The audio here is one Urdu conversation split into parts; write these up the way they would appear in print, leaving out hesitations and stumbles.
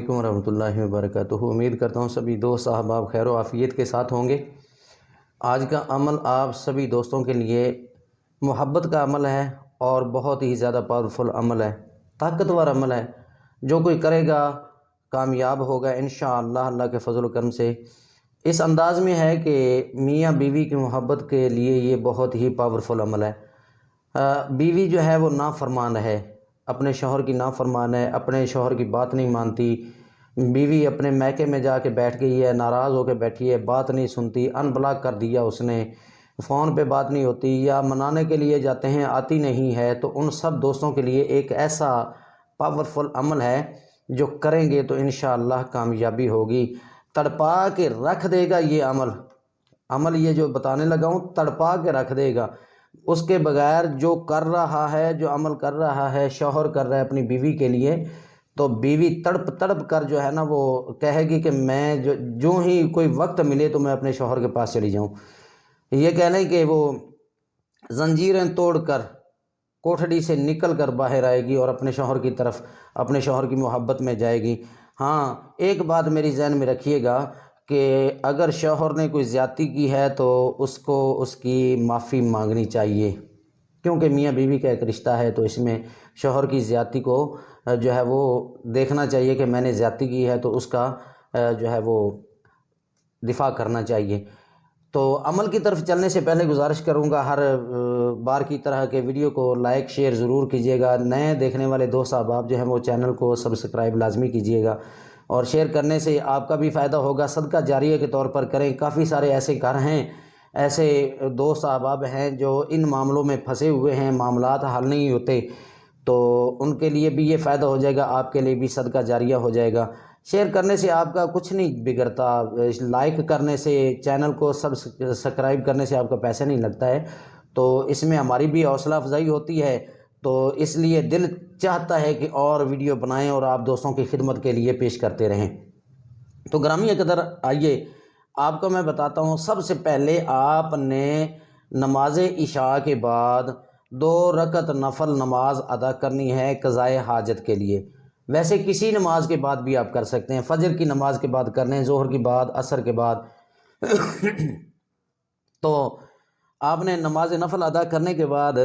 علیکم ورحمۃ اللہ وبرکاتہ۔ امید کرتا ہوں سبھی دوست احباب خیر و عافیت کے ساتھ ہوں گے۔ آج کا عمل آپ سبھی دوستوں کے لیے محبت کا عمل ہے اور بہت ہی زیادہ پاورفل عمل ہے، طاقتور عمل ہے۔ جو کوئی کرے گا کامیاب ہوگا انشاءاللہ اللہ کے فضل و کرم سے۔ اس انداز میں ہے کہ میاں بیوی کی محبت کے لیے یہ بہت ہی پاورفل عمل ہے۔ بیوی جو ہے وہ نافرمان ہے، اپنے شوہر کی نافرمان ہے، اپنے شوہر کی بات نہیں مانتی۔ بیوی اپنے میکے میں جا کے بیٹھ گئی ہے، ناراض ہو کے بیٹھی ہے، بات نہیں سنتی، ان بلاک کر دیا اس نے، فون پہ بات نہیں ہوتی، یا منانے کے لیے جاتے ہیں آتی نہیں ہے، تو ان سب دوستوں کے لیے ایک ایسا پاورفل عمل ہے جو کریں گے تو انشاءاللہ کامیابی ہوگی۔ تڑپا کے رکھ دے گا یہ عمل یہ جو بتانے لگا ہوں، تڑپا کے رکھ دے گا۔ اس کے بغیر جو کر رہا ہے، جو عمل کر رہا ہے، شوہر کر رہا ہے اپنی بیوی کے لیے، تو بیوی تڑپ تڑپ کر جو ہے نا وہ کہے گی کہ میں جو ہی کوئی وقت ملے تو میں اپنے شوہر کے پاس چلی جاؤں۔ یہ کہہ لیں کہ وہ زنجیریں توڑ کر کوٹھڑی سے نکل کر باہر آئے گی اور اپنے شوہر کی طرف، اپنے شوہر کی محبت میں جائے گی۔ ہاں، ایک بات میری ذہن میں رکھیے گا کہ اگر شوہر نے کوئی زیادتی کی ہے تو اس کو اس کی معافی مانگنی چاہیے، کیونکہ میاں بیوی کا ایک رشتہ ہے، تو اس میں شوہر کی زیادتی کو جو ہے وہ دیکھنا چاہیے کہ میں نے زیادتی کی ہے تو اس کا جو ہے وہ دفاع کرنا چاہیے۔ تو عمل کی طرف چلنے سے پہلے گزارش کروں گا، ہر بار کی طرح کے ویڈیو کو لائک شیئر ضرور کیجیے گا۔ نئے دیکھنے والے دوست احباب جو ہیں وہ چینل کو سبسکرائب لازمی کیجیے گا، اور شیئر کرنے سے آپ کا بھی فائدہ ہوگا، صدقہ جاریہ کے طور پر کریں۔ کافی سارے ایسے گھر ہیں، ایسے دوست احباب ہیں جو ان معاملوں میں پھنسے ہوئے ہیں، معاملات حل نہیں ہوتے، تو ان کے لیے بھی یہ فائدہ ہو جائے گا، آپ کے لیے بھی صدقہ جاریہ ہو جائے گا۔ شیئر کرنے سے آپ کا کچھ نہیں بگڑتا، لائک کرنے سے، چینل کو سبسکرائب کرنے سے آپ کا پیسہ نہیں لگتا ہے، تو اس میں ہماری بھی حوصلہ افزائی ہوتی ہے، تو اس لیے دل چاہتا ہے کہ اور ویڈیو بنائیں اور آپ دوستوں کی خدمت کے لیے پیش کرتے رہیں۔ تو گرامی قدر، آئیے آپ کو میں بتاتا ہوں۔ سب سے پہلے آپ نے نماز عشاء کے بعد 2 رکعت نفل نماز ادا کرنی ہے قضاء حاجت کے لیے۔ ویسے کسی نماز کے بعد بھی آپ کر سکتے ہیں، فجر کی نماز کے بعد کر لیں، ظہر کے بعد، عصر کے بعد۔ تو آپ نے نماز نفل ادا کرنے کے بعد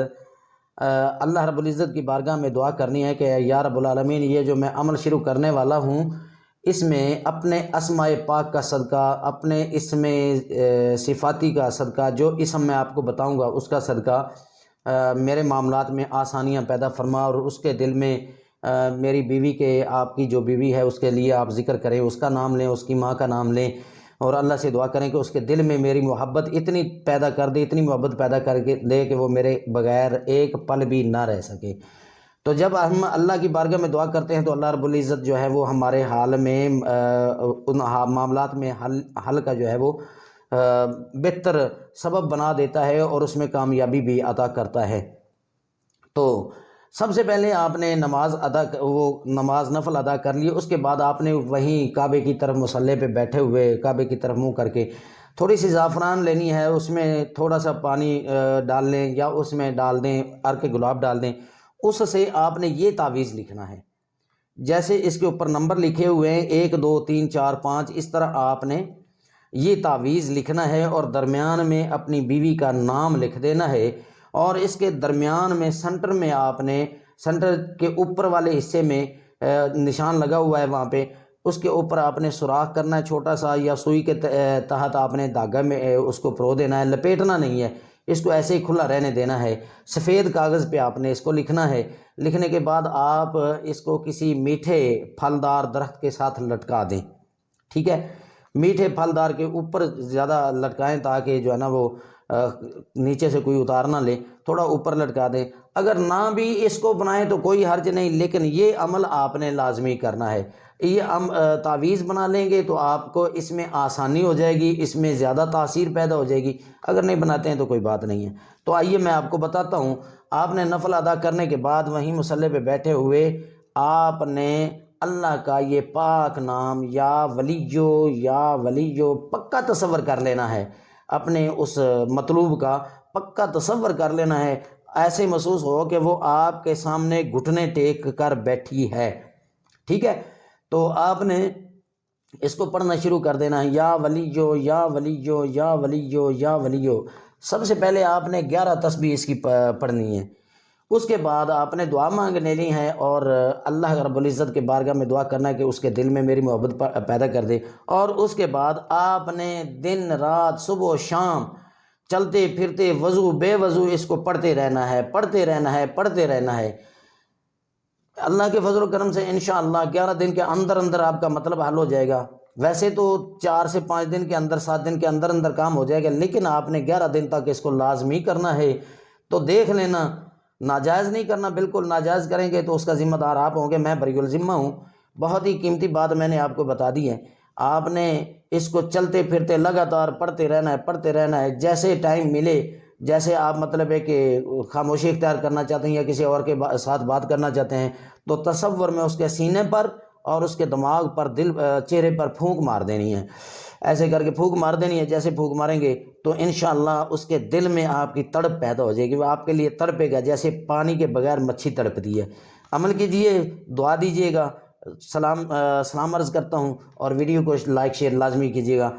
اللہ رب العزت کی بارگاہ میں دعا کرنی ہے کہ یا رب العالمین، یہ جو میں عمل شروع کرنے والا ہوں، اس میں اپنے اسماء پاک کا صدقہ، اپنے اسم صفاتی کا صدقہ، جو اسم میں آپ کو بتاؤں گا اس کا صدقہ، میرے معاملات میں آسانیاں پیدا فرما، اور اس کے دل میں میری بیوی کے، آپ کی جو بیوی ہے اس کے لیے آپ ذکر کریں، اس کا نام لیں، اس کی ماں کا نام لیں، اور اللہ سے دعا کریں کہ اس کے دل میں میری محبت اتنی پیدا کر دے، اتنی محبت پیدا کر کے دے کہ وہ میرے بغیر ایک پل بھی نہ رہ سکے۔ تو جب ہم اللہ کی بارگاہ میں دعا کرتے ہیں تو اللہ رب العزت جو ہے وہ ہمارے حال میں، ان معاملات میں حل کا جو ہے وہ بہتر سبب بنا دیتا ہے، اور اس میں کامیابی بھی عطا کرتا ہے۔ تو سب سے پہلے آپ نے نماز نفل ادا کر لی، اس کے بعد آپ نے وہیں کعبے کی طرف مصلی پہ بیٹھے ہوئے، کعبے کی طرف منہ کر کے تھوڑی سی زعفران لینی ہے، اس میں تھوڑا سا پانی ڈال لیں، یا اس میں ڈال دیں عرق گلاب ڈال دیں، اس سے آپ نے یہ تعویذ لکھنا ہے۔ جیسے اس کے اوپر نمبر لکھے ہوئے ہیں 1 2 3 4 5، اس طرح آپ نے یہ تعویذ لکھنا ہے، اور درمیان میں اپنی بیوی کا نام لکھ دینا ہے، اور اس کے درمیان میں سنٹر میں آپ نے، سنٹر کے اوپر والے حصے میں نشان لگا ہوا ہے وہاں پہ، اس کے اوپر آپ نے سوراخ کرنا ہے چھوٹا سا، یا سوئی کے تحت آپ نے دھاگا میں اس کو پرو دینا ہے، لپیٹنا نہیں ہے، اس کو ایسے ہی کھلا رہنے دینا ہے۔ سفید کاغذ پہ آپ نے اس کو لکھنا ہے۔ لکھنے کے بعد آپ اس کو کسی میٹھے پھلدار درخت کے ساتھ لٹکا دیں، ٹھیک ہے؟ میٹھے پھلدار کے اوپر زیادہ لٹکائیں تاکہ جو ہے نا وہ نیچے سے کوئی اتار نہ لے، تھوڑا اوپر لٹکا دیں۔ اگر نہ بھی اس کو بنائیں تو کوئی حرج نہیں، لیکن یہ عمل آپ نے لازمی کرنا ہے۔ یہ تعویذ بنا لیں گے تو آپ کو اس میں آسانی ہو جائے گی، اس میں زیادہ تاثیر پیدا ہو جائے گی۔ اگر نہیں بناتے ہیں تو کوئی بات نہیں ہے۔ تو آئیے میں آپ کو بتاتا ہوں۔ آپ نے نفل ادا کرنے کے بعد وہیں مصلی پہ بیٹھے ہوئے آپ نے اللہ کا یہ پاک نام یا ولیو پکا تصور کر لینا ہے، اپنے اس مطلوب کا پکا تصور کر لینا ہے، ایسے محسوس ہو کہ وہ آپ کے سامنے گھٹنے ٹیک کر بیٹھی ہے، ٹھیک ہے؟ تو آپ نے اس کو پڑھنا شروع کر دینا ہے، یا ولیو یا ولیو یا ولیو یا ولیو۔ سب سے پہلے آپ نے 11 تسبیح اس کی پڑھنی ہے۔ اس کے بعد آپ نے دعا مانگنے لی ہے اور اللہ رب العزت کے بارگاہ میں دعا کرنا ہے کہ اس کے دل میں میری محبت پیدا کر دے۔ اور اس کے بعد آپ نے دن رات صبح و شام چلتے پھرتے وضو بے وضو اس کو پڑھتے رہنا ہے، پڑھتے رہنا ہے، پڑھتے رہنا ہے۔ اللہ کے فضل و کرم سے انشاءاللہ 11 دن کے اندر اندر آپ کا مطلب حل ہو جائے گا۔ ویسے تو 4 سے 5 دن کے اندر، 7 دن کے اندر اندر کام ہو جائے گا، لیکن آپ نے 11 دن تک اس کو لازمی کرنا ہے۔ تو دیکھ لینا، ناجائز نہیں کرنا، بالکل ناجائز کریں گے تو اس کا ذمہ دار آپ ہوں گے، میں بری الذمہ ہوں۔ بہت ہی قیمتی بات میں نے آپ کو بتا دی ہے۔ آپ نے اس کو چلتے پھرتے لگاتار پڑھتے رہنا ہے، پڑھتے رہنا ہے، جیسے ٹائم ملے، جیسے آپ مطلب ہے کہ خاموشی اختیار کرنا چاہتے ہیں یا کسی اور کے ساتھ بات کرنا چاہتے ہیں تو تصور میں اس کے سینے پر اور اس کے دماغ پر چہرے پر پھونک مار دینی ہے، ایسے کر کے پھونک مار دینی ہے۔ جیسے پھونک ماریں گے تو انشاءاللہ اس کے دل میں آپ کی تڑپ پیدا ہو جائے گی، وہ آپ کے لیے تڑپے گا جیسے پانی کے بغیر مچھی تڑپتی ہے۔ عمل کیجئے، دعا دیجئے گا۔ سلام عرض کرتا ہوں اور ویڈیو کو لائک شیئر لازمی کیجئے گا۔